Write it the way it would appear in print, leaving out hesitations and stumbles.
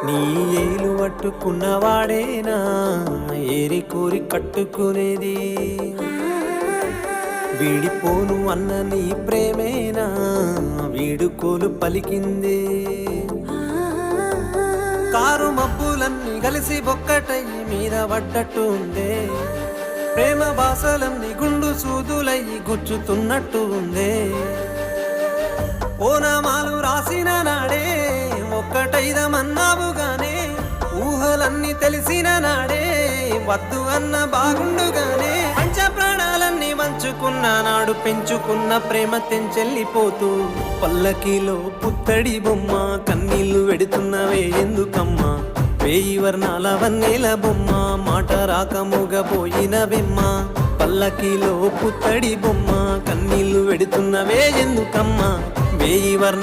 నీ ఏలు పట్టుకున్నవాడేనా ఏరి కోరి కట్టుకునేది వీడిపోను అన్న నీ ప్రేమేనా వీడుకోలు పలికింది కారు మబ్బులన్నీ కలిసి ఒక్కటయ్యి మీద పడ్డట్టు ఉందే ప్రేమ బాసలన్నీ గుండు సూదులయ్యి గుచ్చుతున్నట్టు ఉందే ఓనామాలు రాసిన నాడే ఒక్కటైదమన్నావుగానే ఊహలన్నీ తెలిసిన నాడే వద్దు అన్న బాగుండుగానే పంచ ప్రాణాలన్నీ వంచుకున్న నాడు పెంచుకున్న ప్రేమ తెంచెల్లిపోతూ పల్లకిలో పుత్తడి బొమ్మ కన్నీళ్లు వెడుతున్నవే ఎందుకమ్మా వేయి వర్ణాల వన్నేల బొమ్మ మాట రాక మూగపోయిన బెమ్మ పల్లకిలో పుత్తడి బొమ్మ కన్నీళ్లు వెడుతున్నవే ఎందుకమ్మా వేయి వర్ణ